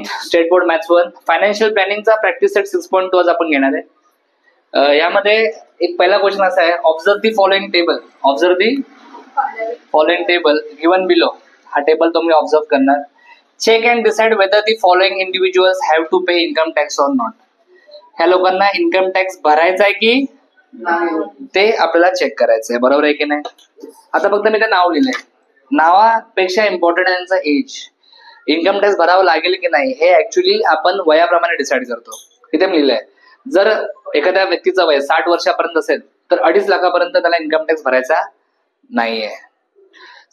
9th state board maths 1 financial प्लॅनिंगचा practice set 6.2 आज आपण घेणार आहे. यामध्ये एक पहिला क्वेश्चन असा आहे, observe the following table. Observe the following table given below. हा टेबल तुम्ही ऑब्झर्व करणार. Check and decide whether the following individuals have to pay income tax or not. ह्या लोकांना इन्कम टॅक्स भरायचा आहे की ते आपल्याला चेक करायचं आहे, बरोबर आहे की नाही. आता फक्त मी ते नाव लिहिलंय. नावापेक्षा इम्पॉर्टंट आहे त्यांचा एज. इन्कम टॅक्स भरावं लागेल की नाही हे ऍक्च्युली आपण वयाप्रमाणे डिसाईड करतो. इथे मी लिहिलंय, जर एखाद्या व्यक्तीचं वय 60 वर्षापर्यंत असेल तर 2.5 लाखापर्यंत त्याला इन्कम टॅक्स भरायचा नाहीये.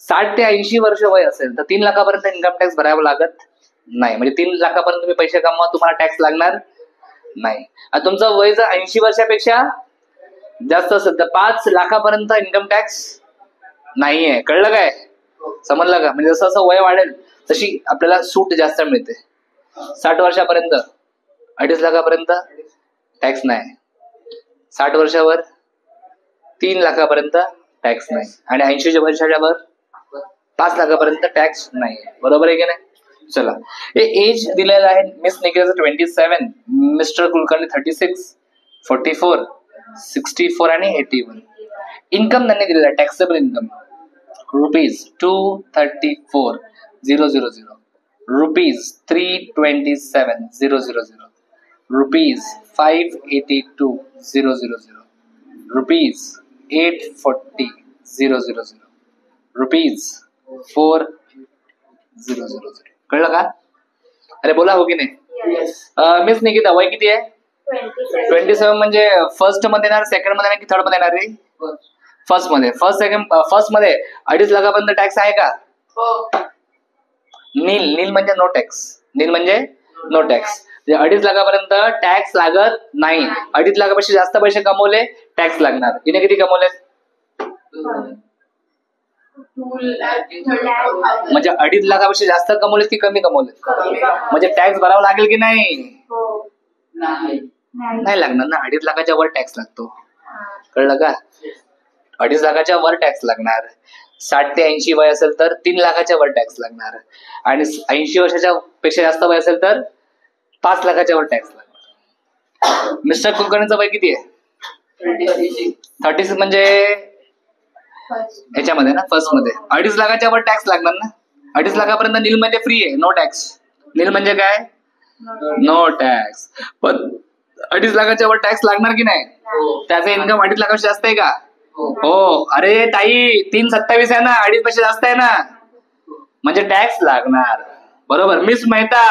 60 ते 80 वर्ष वय असेल तर 3 लाखापर्यंत इन्कम टॅक्स भरावा लागत नाही. म्हणजे 3 लाखापर्यंत तुम्ही पैसे कमवा, तुम्हाला टॅक्स लागणार नाही. आणि तुमचं वय जर 80 वर्षापेक्षा जास्त असेल तर 5 लाखापर्यंत इन्कम टॅक्स नाहीये. कळलं काय, समजलं का. म्हणजे जसं जसं वय वाढेल तशी आपल्याला सूट जास्त मिळते. 60 वर्षापर्यंत 2.5 लाखापर्यंत टॅक्स नाही, 60 वर्षावर 3 लाखापर्यंत टॅक्स नाही, आणि 80 वर्षाच्या वर 5 लाखापर्यंत टॅक्स नाही. बरोबर आहे की नाही. चला, हे एज दिलेलं आहे. मिस निखिलचं 27, मिस्टर कुलकर्णी 36, 44, 64 आणि 81. इन्कम त्यांनी दिलेला आहे, टॅक्सेबल इन्कम ₹234,000, ₹327,000, ₹582,000, ₹840,000, ₹4,000. कळलं का. अरे बोला, हो की नाही. मिस निकिता वय किती आहे. 27. म्हणजे फर्स्ट मध्ये येणार, सेकंड मध्ये येणार की थर्ड मध्ये येणार रे. फर्स्ट मध्ये. फर्स्ट मध्ये 2.5 लाखापर्यंत टॅक्स आहे का. नील म्हणजे नो टॅक्स. नील म्हणजे नो टॅक्स. 2.5 लाखापर्यंत टॅक्स लागत नाही. 2.5 लाखापेक्षा जास्त पैसे कमवले टॅक्स लागणार. तिने किती कमवले. म्हणजे 2.5 लाखापेक्षा जास्त कमवले की कमी कमवले. म्हणजे टॅक्स भरावा लागेल की नाही. नाही लागणार ना. 2.5 लाखाच्या वर टॅक्स लागतो. कळलं का. 2.5 लाखाच्या वर टॅक्स लागणार. 60 ते 80 वय असेल तर 3 लाखाच्या वर टॅक्स लागणार, आणि 80 वर्षाच्या पेक्षा जास्त वय असेल तर 5 लाखाच्या वर टॅक्स लागणार. मिस्टर कुलकर्णीचं वय किती आहे. 36. म्हणजे ह्याच्यामध्ये ना, फर्स्ट मध्ये 2.5 लाखाच्या वर टॅक्स लागणार ना. 2.5 लाखापर्यंत नील म्हणजे फ्री आहे, नो टॅक्स. नील म्हणजे काय, नो टॅक्स. पण 2.5 लाखाच्या वर टॅक्स लागणार की नाही. त्याचं इन्कम 2.5 लाखापेक्षा जास्त आहे का. हो. अरे ताई 327 आहे ना, 2.5 पेक्षा जास्त आहे ना, म्हणजे टॅक्स लागणार. बरोबर. मिस मेहता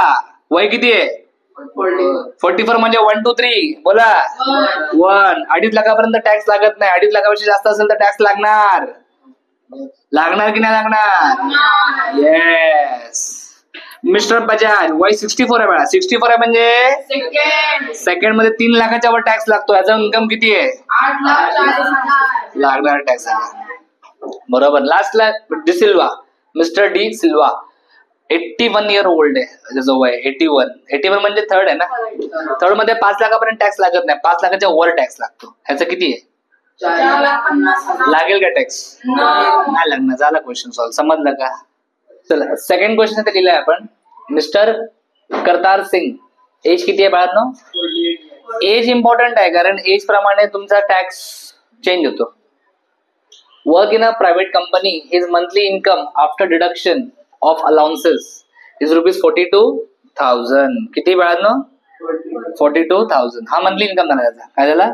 वय किती आहे. 44. म्हणजे 1 2 3 बोला. 1. 2.5 लाखापर्यंत टॅक्स लागत नाही. 2.5 लाखापेक्षा जास्त असेल तर टॅक्स लागणार. लागणार की नाही लागणार. येस. मिस्टर बजाज वय 64 आहे. 64 आहे म्हणजे सेकंड मध्ये 3 लाखाच्या वर टॅक्स लागतो. याचा इन्कम किती आहे. 8 लाख लागणार टॅक्स. बरोबर. लास्टला डी सिल्वा, मिस्टर डी सिल्वा 81 इयर ओल्ड आहे. त्याचं वय 81 म्हणजे थर्ड आहे ना. थर्ड मध्ये 5 लाखापर्यंत टॅक्स लागत नाही, 5 लाखाच्या वर टॅक्स लागतो. ह्याचं किती आहे. 4,50,000 लागेल का टॅक्स. नाही लागणार. झाला क्वेश्चन सॉल्व. समजलं का. चला, सेकंड क्वेश्चन इथे लिहिलंय आपण. मिस्टर करतार सिंग एज किती आहे बाळांनो. एज इम्पॉर्टंट आहे, कारण एज प्रमाणे तुमचा टॅक्स चेंज होतो. Work in a private company, his monthly income after deduction of allowances is ₹42,000. किती बाळांनो. 42,000. हा मंथली इन्कम झाला त्याचा. काय झाला.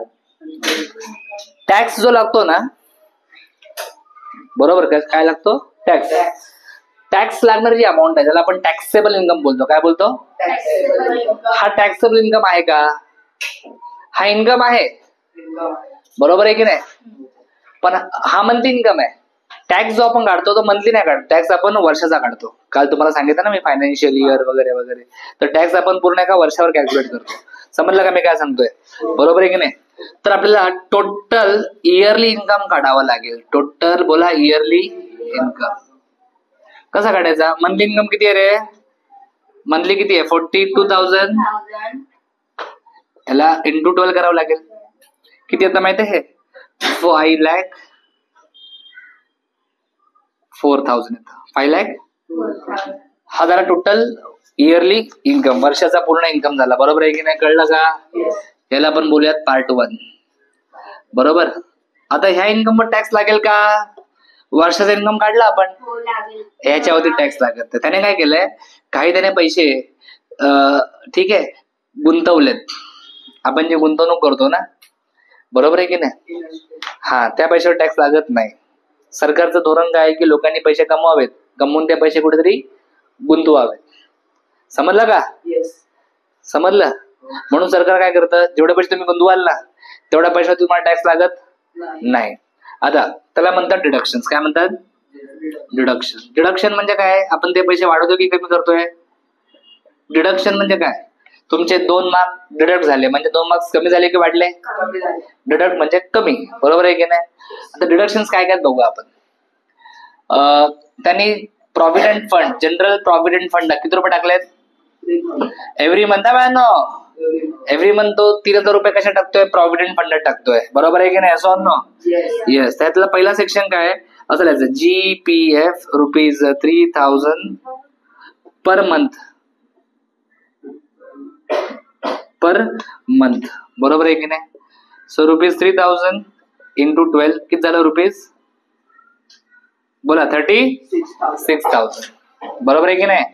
टॅक्स जो लागतो ना, बरोबर काय लागतो. टॅक्स. टॅक्स लागणारी जी अमाऊंट आहे त्याला आपण टॅक्सेबल इन्कम बोलतो. काय बोलतो. हा टॅक्सेबल इन्कम आहे का. हा इन्कम आहे, बरोबर आहे की नाही. पण हा मंथली इन्कम आहे. टॅक्स जो आपण काढतो तो मंथली नाही काढतो. टॅक्स आपण वर्षाचा काढतो. काल तुम्हाला सांगितलं ना मी, फायनान्शियल इयर वगैरे वगैरे. तर टॅक्स आपण पूर्ण एका वर्षावर कॅल्क्युलेट करतो. समजलं का मी काय सांगतोय. बरोबर आहे की नाही. तर आपल्याला टोटल इयरली इन्कम काढावं लागेल. टोटल बोला, इयरली इन्कम. कसा काढायचा. मंथली इन्कम किती आहे रे. मंथली किती आहे. 42,000. याला इंटू 12 करावं लागेल. किती आता माहिती आहे. 5,04,000 येतं. 5 लाख हा झाला टोटल इयरली इन्कम, वर्षाचा पूर्ण इन्कम झाला. बरोबर आहे की नाही? कळलं का? याला आपण बोलूयात पार्ट 1. बरोबर. आता ह्या इन्कमवर टॅक्स लागेल का? वर्षाचा इन्कम काढला आपण, ह्याच्यावरती टॅक्स लागत. तर त्याने काय केलंय, काही त्याने पैसे ठीक आहे गुंतवलेत. आपण जे गुंतवणूक करतो ना, बरोबर आहे की नाही? हा, त्या पैशावर टॅक्स लागत नाही. सरकारचं धोरण काय आहे की लोकांनी पैसे कमवावेत, कमवून ते पैसे कुठेतरी गुंतवावेत. समजलं का? समजलं? म्हणून सरकार काय करतं, जेवढे पैसे तुम्ही गुंतवाल ना तेवढ्या पैशावर तुम्हाला टॅक्स लागत नाही. आता त्याला म्हणतात डिडक्शन्स. काय म्हणतात? डिडक्शन. डिडक्शन म्हणजे काय? आपण ते पैसे वाढवतो की कमी करतोय? डिडक्शन म्हणजे काय? तुमचे 2 मार्क डिडक्ट झाले म्हणजे 2 मार्क्स कमी झाले की वाढले? डिडक्ट म्हणजे कमी. बरोबर आहे की नाही? आता डिडक्शन्स काय काय बघू आपण. त्यांनी provident fund, general provident fund किती रुपये टाकलेत? Every month. एव्हरी मंथ तो 3000 रुपये कशा टाकतोय? प्रॉव्हिडंट फंडात टाकतोय. बरोबर आहे की नाही? असं नो? येस. त्यातला पहिला सेक्शन काय असं लिहायचं, GPF ₹3000 per month. Per month. बरोबर आहे की नाही? सो ₹3000 इंटू 12 किती झालं रुपीज? बोला 36,000. बरोबर आहे की नाही?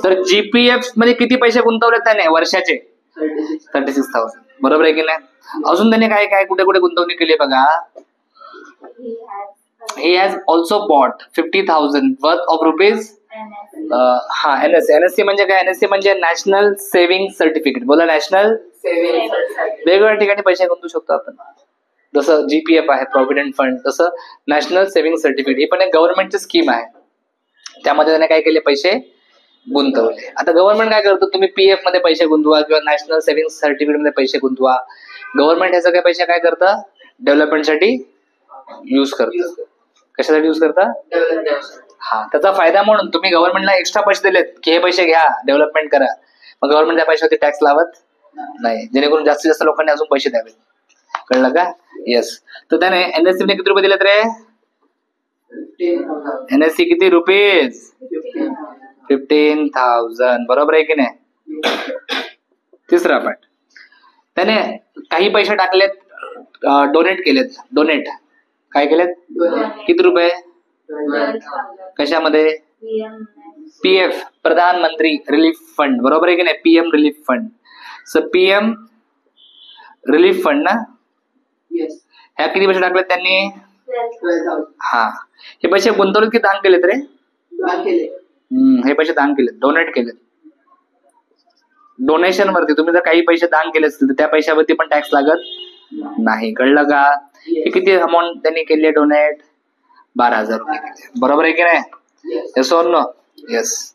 तर GPF मध्ये किती पैसे गुंतवले त्याने वर्षाचे? 36,000. बरोबर आहे की नाही? अजून त्याने काय काय कुठे कुठे गुंतवणूक केली बघा. he has also bought 50,000 worth of rupees. हा, NSC म्हणजे काय? NSC म्हणजे नॅशनल सेव्हिंग सर्टिफिकेट. बोला नॅशनल सेव्हिंग. वेगवेगळ्या ठिकाणी पैसे गुंतवू शकतो आपण. जसं GPF आहे प्रॉव्हिडंट फंड, तसं नॅशनल सेव्हिंग सर्टिफिकेट ही पण एक गव्हर्नमेंटची स्कीम आहे. त्यामध्ये त्याने काय केले? पैसे गुंतवले. आता गव्हर्नमेंट काय करतो, तुम्ही PF मध्ये पैसे गुंतवा किंवा नॅशनल सेव्हिंग सर्टिफिकेट मध्ये पैसे गुंतवा. गव्हर्नमेंट ह्याचे काय पैसे काय करतं? डेव्हलपमेंटसाठी युज करतं. कशासाठी युज करता? हा, त्याचा फायदा म्हणून तुम्ही गव्हर्नमेंटला एक्स्ट्रा पैसे दिलेत की हे पैसे घ्या डेव्हलपमेंट करा, मग गव्हर्नमेंट त्या पैशावरती टॅक्स लावत नाही, जेणेकरून जास्तीत जास्त लोकांनी अजून पैसे द्यावे. कळलं का? येस. तर त्याने NSC ने किती रुपये दिलेत रे? NSC किती रुपीज? 15,000. बरोबर आहे की नाही? तिसरा पार्ट, त्याने काही पैसे टाकलेत, डोनेट केलेत. डोनेट काय केलेत? किती रुपये? कशामध्ये? PF प्रधानमंत्री रिलीफ फंड. बरोबर आहे की नाही? PM relief fund. So PM relief fund ना, ह्या किती पैसे टाकलेत त्यांनी? हा, हे पैसे गुंतवणूक की दान केलेत रे? हे पैसे दान केलेत, डोनेट केलेत. डोनेशन वरती तुम्ही जर काही पैसे दान केले असतील तर त्या पैशावरती पण टॅक्स लागत नाही. कळलं का? हे किती अमाऊंट त्यांनी केली डोनेट? 12,000 रुपये केले. बरोबर आहे की नाही? Yes or no? येस.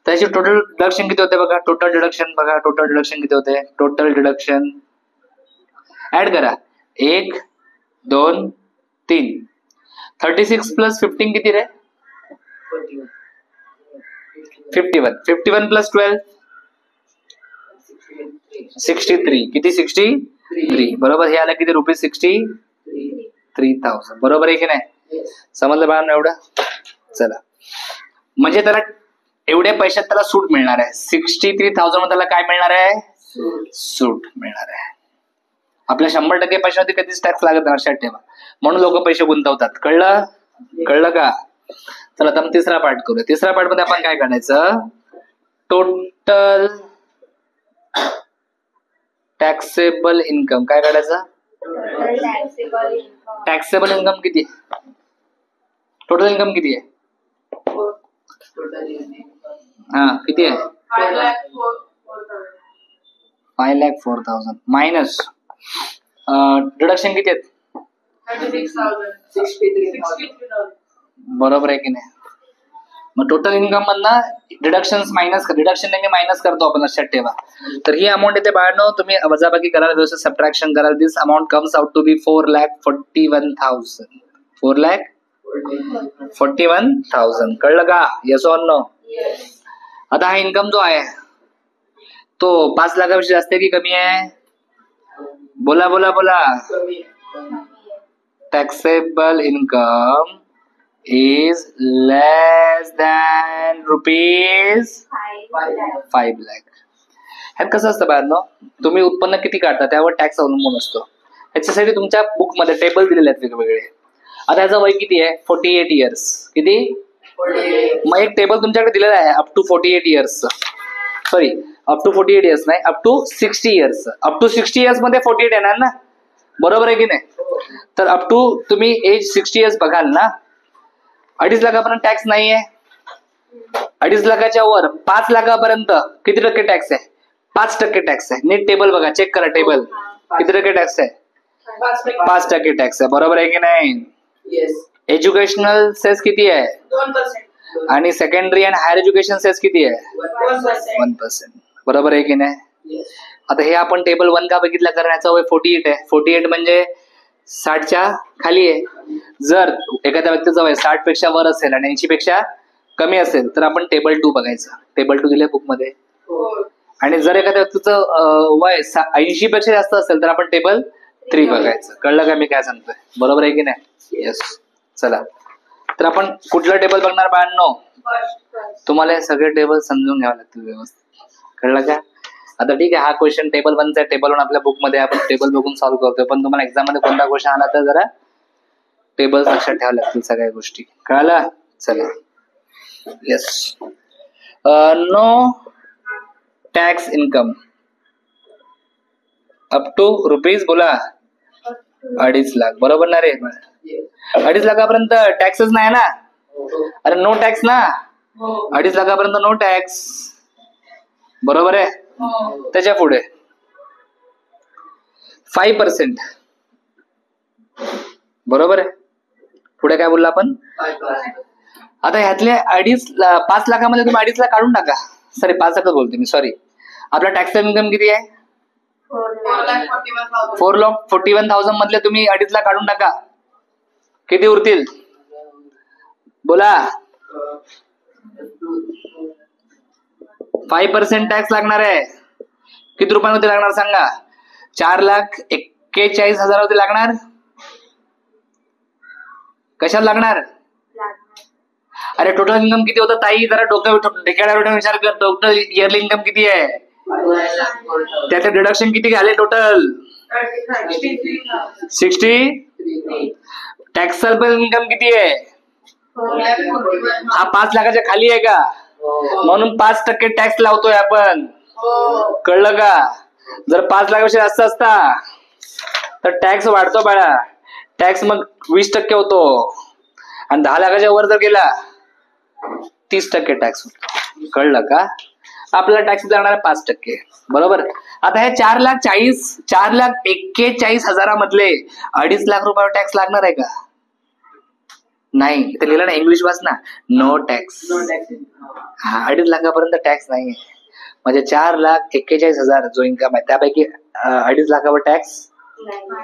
त्याची टोटल डिडक्शन किती होते बघा. टोटल डिडक्शन बघा. टोटल डिडक्शन किती होते? टोटल डिडक्शन ऍड करा. 1 2 3. 36 प्लस 15 किती रे? 51. 51 प्लस 12 63. किती? 63. बरोबर. हे आलं किती रुपीज? 63,000. बरोबर आहे की नाही? समजलं बाळांनो एवढं? चला, म्हणजे त्याला एवढ्या पैशात त्याला सूट मिळणार आहे. 63,000 मध्ये त्याला काय मिळणार आहे? सूट मिळणार आहे. आपल्या 100% पैशावरती कधीच टॅक्स लागत नाही, लक्षात ठेवा. म्हणून लोक पैसे गुंतवतात. कळलं? कळलं का? चला आता तिसरा पार्ट करूया. तिसऱ्या पार्ट मध्ये आपण काय काढायचं? Total taxable income. काय काढायचं? टॅक्सेबल इन्कम किती? टोटल इन्कम किती आहे? हा, किती आहे? 5,04,000 मायनस डिडक्शन किती आहेत? 36,000. बरोबर आहे की नाही? मग टोटल इन्कम मधनं डिडक्शन मायनस करतो आपण, लक्षात ठेवा. तर ही अमाऊंट येते बाळांनो, तुम्ही वजाबाकी कराल, व्यवस्थित सबट्रॅक्शन कराल. This amount comes out to be 4,41,000. 4,41,000. कळलं का? Yes or no? आता हा इन्कम जो आहे तो 5 लाखापेक्षा जास्त आहे की कमी आहे? बोला बोला बोला. Taxable income is less than rupees 5 lakh. ह्यात कसं असतं बाळांनो, तुम्ही उत्पन्न किती काढता त्यावर टॅक्स अवलंबून असतो. ह्याच्यासाठी तुमच्या बुक मध्ये टेबल दिलेले आहेत वेगवेगळे. आता ह्याचं वय किती आहे? 48 इयर्स. किती? मग एक टेबल तुमच्याकडे दिलेला आहे up to 48 years. Sorry, up to 48 years नाही, up to 60 years. Up to 60 years मध्ये 48 येणार ना, बरोबर आहे की नाही? तर अप टू तुम्ही एज 60 इयर्स बघाल ना, 2.5 लाखापर्यंत टॅक्स नाहीये. 2.5 लाखाच्या वर 5 लाखापर्यंत किती टक्के टॅक्स आहे? 5% टॅक्स आहे. नीट टेबल बघा, चेक करा टेबल. किती टक्के टॅक्स आहे? 5% टॅक्स आहे, बरोबर आहे की नाही? एज्युकेशनल सेस किती आहे? 2%. आणि secondary and higher education cess किती आहे? 1%. बरोबर आहे की नाही? आता हे आपण टेबल 1 का बघितलं? कारण याचा वय 48 आहे. 48 म्हणजे 60च्या खाली आहे. जर एखाद्या व्यक्तीचं वय 60 पेक्षा वर असेल आणि 80 पेक्षा कमी असेल तर आपण टेबल 2 बघायचं. टेबल 2 दिले बुक मध्ये. आणि जर एखाद्या व्यक्तीचं वय 80 पेक्षा जास्त असेल तर आपण टेबल 3 बघायचं. कळलं का मी काय सांगतोय? बरोबर आहे की नाही? येस. चला, तर आपण कुठलं टेबल बघणार बाळांनो? तुम्हाला हे सगळे टेबल समजून घ्यावे लागतील व्यवस्थित. कळलं का? आता ठीक आहे, हा क्वेश्चन टेबल 1चा टेबल 1 आपल्या बुक मध्ये आपण टेबल बघून सॉल्व्ह करतोय. पण तुम्हाला एक्झाम मध्ये कोणता क्वेश्चन आला तर जरा टेबल लक्षात ठेवावे लागतील सगळ्या गोष्टी. कळलं? चला. Yes. No tax income up to rupees बोला 2.5 लाख. बरोबर ना रे? 2.5 लाखापर्यंत टॅक्सच नाही ना. अरे नो टॅक्स ना. 2.5 लाखापर्यंत नो टॅक्स. बरोबर आहे? त्याच्या पुढे 5%. बरोबर आहे? पुढे काय बोलला आपण? आता ह्यातले 5 लाखामध्ये तुम्ही 2.5 लाख काढून टाका. सॉरी, 5 लाखच बोलते मी, सॉरी. आपला टॅक्स इन्कम किती आहे? 4,41,000 मधले तुम्ही 2.5 लाख काढून टाका. किती उरतील? बोला. 5% टॅक्स लागणार आहे. किती रुपयांमध्ये लागणार सांगा? 4,41,000 लागणार. कशात लागणार? अरे टोटल इन्कम किती होतं ताई? जरा डोक्यावर विचार कर. टोटल इयरली इन्कम किती आहे? त्याचे डिडक्शन किती झाले टोटल? 60. टॅक्सेबल इन्कम किती आहे? हा 5 लाखाच्या खाली आहे का? म्हणून 5% टॅक्स लावतोय आपण. कळलं का? जर 5 लाखापेक्षा जास्त असता तर टॅक्स वाढतो बाळा. टॅक्स मग 20% होतो. आणि 10 लाखाच्या वर जर गेला 30% टॅक्स होतो. कळलं का? आपल्याला टॅक्स लागणार आहे 5%. बरोबर. आता हे 4,41,000 मधले 2.5 लाख रुपयावर टॅक्स लागणार आहे का? नाही. इथे लिहिलं ना, इंग्लिश वाच ना. No tax. हा 2.5 लाखापर्यंत टॅक्स नाही. म्हणजे 4,41,000 जो इन्कम आहे त्यापैकी 2.5 लाखावर टॅक्स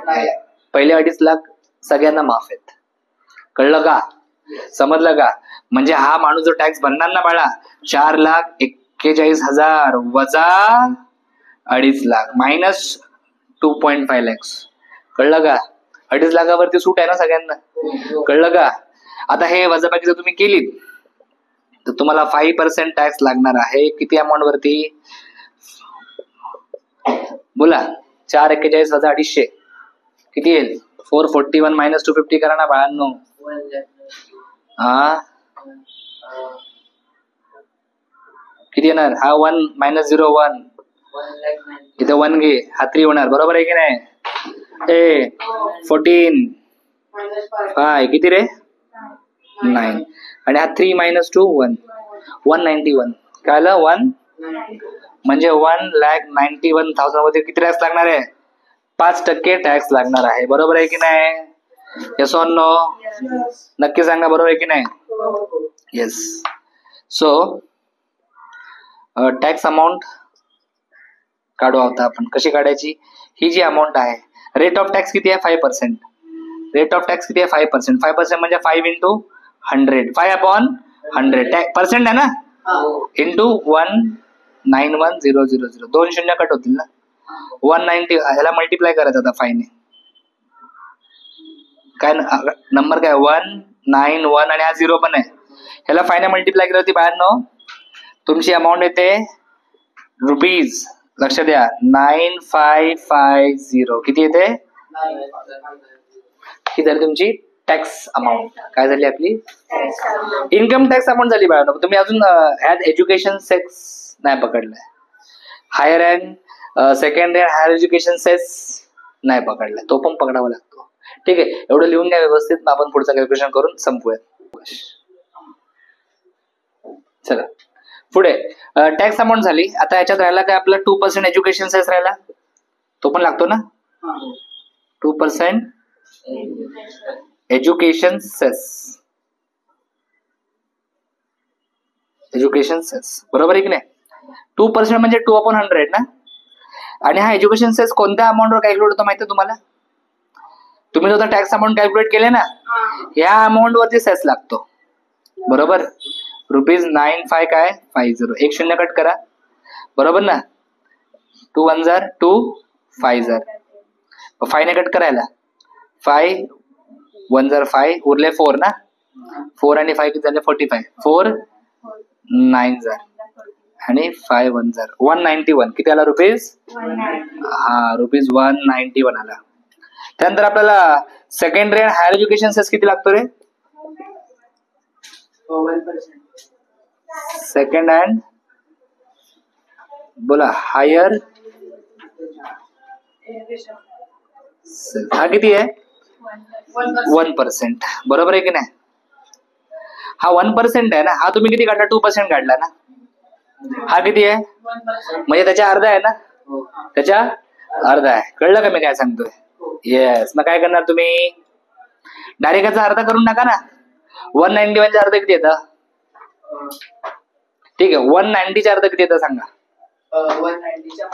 नाही. पहिले 2.5 लाख सगळ्यांना माफ आहेत. कळलं का? समजलं का? म्हणजे हा माणूस जो टॅक्स भरणार ना बाळा, 4,41,000 वजा 2.5 लाख मायनस 2.5 lakhs. कळलं का? 2.5 लाखावरती सूट आहे ना सगळ्यांना. कळलं का? आता हे वजाबाकी जर तुम्ही केली तर तुम्हाला 5% टॅक्स लागणार आहे. किती अमाऊंट वरती? बोला. 4,41,000 वजा 250 किती येईल? 441 मायनस 250 करा ना बाळांनो. हा किती येणार? हा 1 मायनस 0 1. इथे 1 घे. हा 3 होणार. बरोबर आहे की नाही? 14 5 किती रे? 9. आणि हा 3 मायनस 2 1. 191. काय आलं? 1 म्हणजे 1,91,000 मध्ये किती टॅक्स लागणार आहे? 5% टॅक्स लागणार आहे. बरोबर आहे की नाही? Yes or no? नक्की सांगा. बरोबर आहे की नाही? येस. सो टॅक्स अमाऊंट काढू आता आपण. कशी काढायची? ही जी अमाऊंट आहे, रेट ऑफ टॅक्स किती आहे? 5%. रेट ऑफ टॅक्स किती आहे? 5%. 5% म्हणजे 5 into 100. 5/100 पर्सेंट आहे ना? इंटू 191,000. 2 शून्य कट होतील ना. 190. ह्याला मल्टिप्लाय करायचं आता 5 ने. काय नंबर काय? 91 आणि हा 0 पण आहे. ह्याला 5 ने मल्टिप्लाय केलं होती बाहेरनं, तुमची अमाऊंट येते रुपीज. लक्ष द्या 9550. किती येते? ही झाली तुमची टॅक्स अमाऊंट. काय झाली आपली? इन्कम टॅक्स अमाऊंट झाली बाळा. तुम्ही अजून ह्यात एज्युकेशन सेस नाही पकडलाय. Higher and second and higher education cess नाही पकडलाय, तो पण पकडावा लागतो. ठीक आहे, एवढं लिहून घ्या व्यवस्थित. आपण पुढचं कॅल्क्युलेशन करून संपूयात. चला पुढे टॅक्स अमाऊंट झाली. आता याच्यात राहिला काय आपला 2% एज्युकेशन सेस राहिला, तो पण लागतो ना. 2% एज्युकेशन सेस. एज्युकेशन सेस बरोबर आहे की नाही? 2% म्हणजे 2/100 ना. आणि हा एज्युकेशन सेस कोणत्या अमाऊंटवर कॅल्क्युलेट होतो माहिती आहे तुम्हाला? तुम्ही जो टॅक्स अमाऊंट कॅल्क्युलेट केले ना, या अमाऊंट वरती सेस लागतो. बरोबर. ₹9550. एक शून्य कट करा. बरोबर ना. 2 1 जार 2 5 जार 5 ने कट करायला 5 1 जार 5 उरले 4 ना. 4 आणि 5 किती झाले? 45. 4 9 जार आणि 5 1 जार 191. किती आला रुपीज? हा रुपीज 191 आला. त्यानंतर आपल्याला secondary and higher education cess किती लागतो रे? 1%. सेकंड अँड बोला हायर हा किती आहे? 1%. बरोबर आहे की नाही? हा 1% आहे ना. हा तुम्ही किती काढला? 2% काढला ना. हा किती आहे? म्हणजे त्याच्या अर्धा आहे ना. त्याच्या अर्धा आहे. कळलं का मी काय सांगतोय? येस. मग काय करणार तुम्ही? डायरेक्ट याचा अर्धा करून टाका ना. 191 चा अर्ध किती येतं? ठीक आहे, 190 चा अर्ध किती येतं सांगा? 190 चा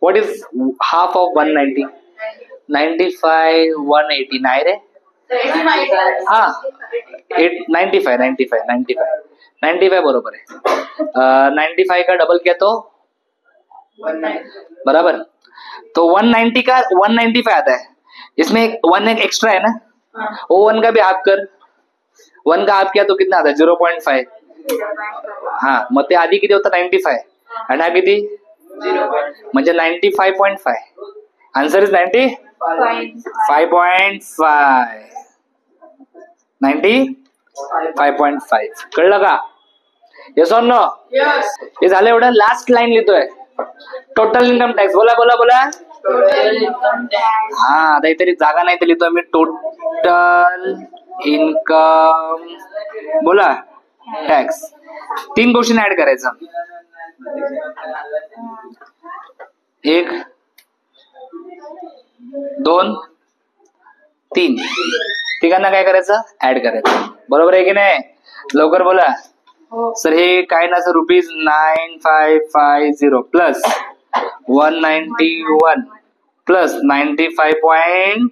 व्हॉट इज हाफ ऑफ 190? 95 180 नाही रे. हा 95 बरोबर है. 95 का डबल किया तो 190 बराबर. तो 190 का 195 आता है. इसमें एक 1 एक एक्स्ट्रा है ना. वो 1 का भी हाफ कर. 1 का हाफ किया तो कितना आता है? 0.5. हाँ मग ते आधी किती होतं? 95 आणि हा किती? 0.5 म्हणजे 95.5. Answer is 95.5. 95.5. कळलं का? Yes or no? यस. हे झालं एवढं. लास्ट लाईन लिहितोय. Total income tax. बोला बोला बोला. Total income tax. हा आता इथे जागा नाही तर लिहितोय मी. टोटल इन्कम बोला टॅक्स. 3 क्वेश्चन ऍड करायचं. 1 2 3. तिघांना काय करायचं? ऍड करायचं. बरोबर आहे की नाही? लवकर बोला. सर हे काय ना सर रुपीज 9550 प्लस 191 प्लस 95.5.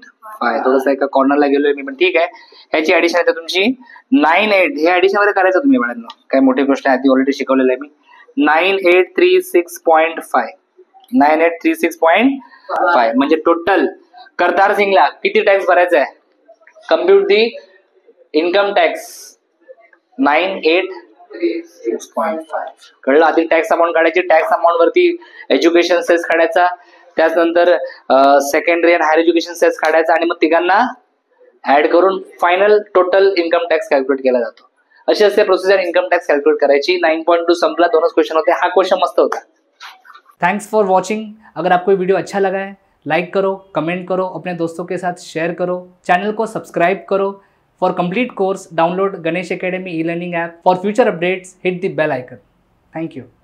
थोडस एका कॉर्नरला गेलोय मी पण ठीक आहे. ह्याची ऍडिशन आहे तुमची 98. हे ऍडिशन मध्ये करायचं तुम्ही बाळांनो. काय मोठी गोष्ट आहे, आधी ऑलरेडी शिकवलेलं आहे मी. 9836.5 9836.5 म्हणजे टोटल करतार सिंगला किती टॅक्स भरायचा आहे? Compute the income tax 986.5. कळलं? आधी टॅक्स अमाऊंट काढायची. टॅक्स अमाऊंट वरती एज्युकेशन सेस काढायचा. त्यानंतर secondary and higher education cess काढायचा आणि मग तिघांना ऍड करून final total income tax calculate केला जातो. अशी असते प्रोसिजर इन्कम टॅक्स कॅल्क्युलेट करायची. 9.2 संपला. 2च क्वेश्चन होते. हा क्वेश्चन मस्त होता. Thanks for watching. अगर आपको ये वीडियो अच्छा लगा है लाइक करो, कमेंट करो, अपने दोस्तों के साथ शेयर करो, चैनल को सब्सक्राइब करो. For complete course download Ganesh academy e-learning app. For future updates hit the bell icon. Thank you.